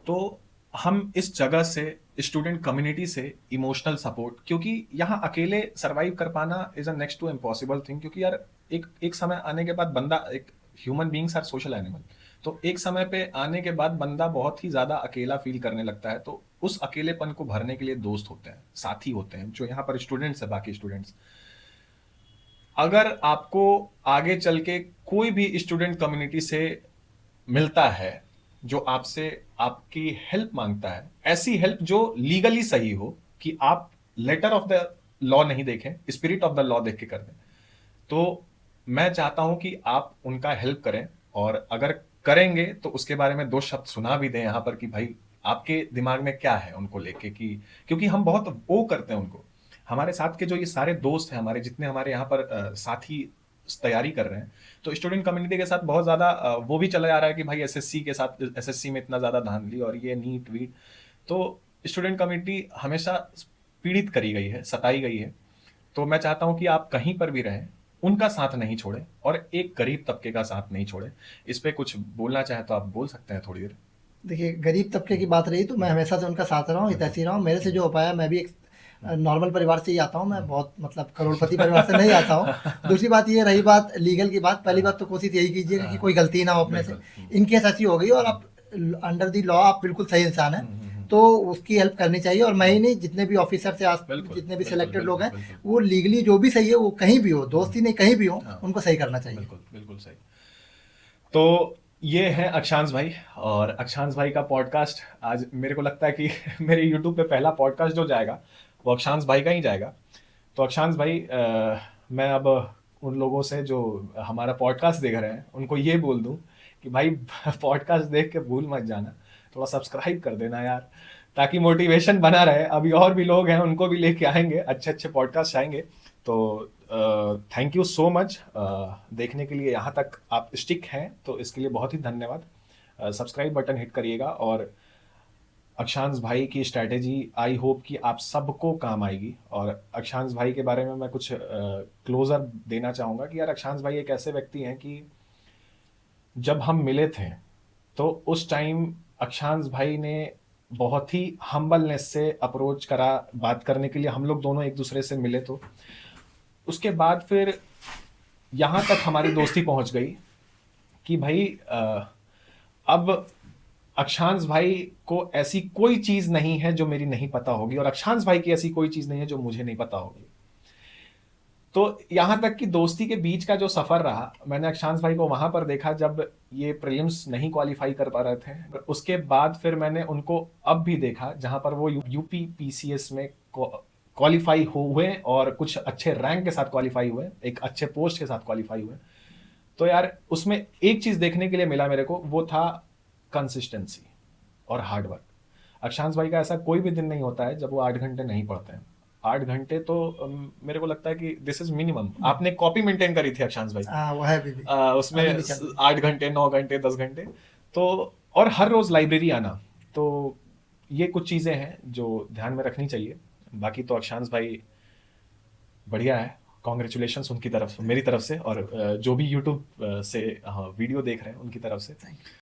तो हम इस जगह से, स्टूडेंट कम्युनिटी से इमोशनल सपोर्ट, क्योंकि यहाँ अकेले सरवाइव कर पाना is a next to impossible thing. क्योंकि यार एक एक समय आने के बाद बंदा, एक human beings are social animal, तो एक समय पे आने के बाद बंदा बहुत ही ज्यादा अकेला फील करने लगता है। तो उस अकेलेपन को भरने के लिए दोस्त होते हैं, साथी होते हैं, जो यहाँ पर स्टूडेंट्स है, बाकी स्टूडेंट्स। अगर आपको आगे चल के कोई भी स्टूडेंट कम्युनिटी से मिलता है जो आपसे आपकी हेल्प मांगता है, ऐसी हेल्प जो लीगली सही हो, कि आप लेटर ऑफ द लॉ नहीं देखें, स्पिरिट ऑफ द लॉ देख के कर दें, तो मैं चाहता हूं कि आप उनका हेल्प करें। और अगर करेंगे तो उसके बारे में 2 शब्द सुना भी दें यहाँ पर कि भाई आपके दिमाग में क्या है उनको लेके, कि क्योंकि हम बहुत वो करते हैं उनको। हमारे साथ के जो ये सारे दोस्त हैं, हमारे जितने हमारे यहाँ पर साथी तैयारी कर रहे हैं, तो स्टूडेंट कम्युनिटी के साथ बहुत ज्यादा वो भी चला जा रहा है कि भाई एसएससी के साथ, एसएससी में इतना ज्यादा धांधली और ये नीट वीट। तो स्टूडेंट कम्युनिटी हमेशा पीड़ित करी गई है, सताई गई है। तो मैं चाहता हूं कि आप कहीं पर भी रहें, उनका साथ नहीं छोड़ें, और एक गरीब तबके का साथ नहीं छोड़ें। इस पे कुछ बोलना चाहे तो आप बोल सकते हैं थोड़ी देर। देखिए, गरीब तबके की बात रही तो मैं हमेशा से उनका साथ रहा हूँ, हितैषी रहा हूँ। मेरे से जो हो पाया, मैं भी एक नॉर्मल परिवार से ही आता हूँ, मैं बहुत मतलब करोड़पति परिवार से नहीं आता हूँ। दूसरी बात ये रही बात लीगल की बात, पहली बात तो कोशिश यही कीजिएगा कि कोई गलती ना हो अपने से। बिल्कुल। इन केस ऐसी हो गई और आप अंडर दी लॉ आप बिल्कुल सही इंसान हैं, तो उसकी हेल्प करनी चाहिए। और मैं ही नहीं, जितने भी ऑफिसर से आज बिल्कुल, जितने भी बिल्कुल, सिलेक्टेड लोग बिल्कुल, हैं, बिल्कुल। वो लीगली जो भी सही है, वो कहीं भी हो, दोस्ती नहीं कहीं भी हो, हाँ, उनको सही करना चाहिए। बिल्कुल, बिल्कुल सही। तो ये है अक्षांश भाई, और अक्षांश भाई का पॉडकास्ट आज मेरे को लगता है कि मेरे यूट्यूब पे पहला पॉडकास्ट जो जाएगा वो अक्षांश भाई का ही जाएगा। तो अक्षांश भाई, मैं अब उन लोगों से जो हमारा पॉडकास्ट देख रहे हैं उनको ये बोल दूं कि भाई पॉडकास्ट देख के भूल मत जाना, थोड़ा सब्सक्राइब कर देना यार, ताकि मोटिवेशन बना रहे। अभी और भी लोग हैं, उनको भी लेके आएंगे, अच्छे अच्छे पॉडकास्ट आएंगे। तो थैंक यू सो मच देखने के लिए। यहाँ तक आप स्टिक हैं तो इसके लिए बहुत ही धन्यवाद। सब्सक्राइब बटन हिट करिएगा, और अक्षांश भाई की स्ट्रैटेजी आई होप कि आप सबको काम आएगी। और अक्षांश भाई के बारे में मैं कुछ क्लोजर देना चाहूँगा कि यार अक्षांश भाई एक ऐसे व्यक्ति हैं कि जब हम मिले थे तो उस टाइम अक्षांश भाई ने बहुत ही हम्बलनेस से अप्रोच करा बात करने के लिए। हम लोग दोनों एक दूसरे से मिले, तो उसके बाद फिर यहाँ तक हमारी दोस्ती पहुँच गई कि भाई अब अक्षांश भाई को ऐसी कोई चीज नहीं है जो मेरी नहीं पता होगी, और अक्षांश भाई की ऐसी कोई चीज नहीं है जो मुझे नहीं पता होगी। तो यहां तक कि दोस्ती के बीच का जो सफर रहा, मैंने अक्षांश भाई को वहां पर देखा जब ये प्रीलिम्स नहीं क्वालिफाई कर पा रहे थे। उसके बाद फिर मैंने उनको अब भी देखा जहां पर वो यूपी पीसीएस में क्वालिफाई हुए, और कुछ अच्छे रैंक के साथ क्वालिफाई हुए, एक अच्छे पोस्ट के साथ क्वालिफाई हुए। तो यार उसमें एक चीज देखने के लिए मिला मेरे को, वो था कंसिस्टेंसी और हार्ड वर्क। अक्षांश भाई का ऐसा कोई भी दिन नहीं होता है जब वो 8 घंटे नहीं पढ़ते हैं। 8 घंटे तो मेरे को लगता है कि दिस इज मिनिमम। आपने कॉपी मेंटेन करी थी अक्षांश भाई, हाँ, वो है अभी भी, उसमें अभी भी चल रही है। 8 घंटे, 9 घंटे, 10 घंटे, तो और हर रोज लाइब्रेरी आना। तो ये कुछ चीजें हैं जो ध्यान में रखनी चाहिए। बाकी तो अक्षांश भाई बढ़िया है, कॉन्ग्रेचुलेशंस उनकी तरफ मेरी तरफ से, और जो भी यूट्यूब से वीडियो देख रहे हैं उनकी तरफ से।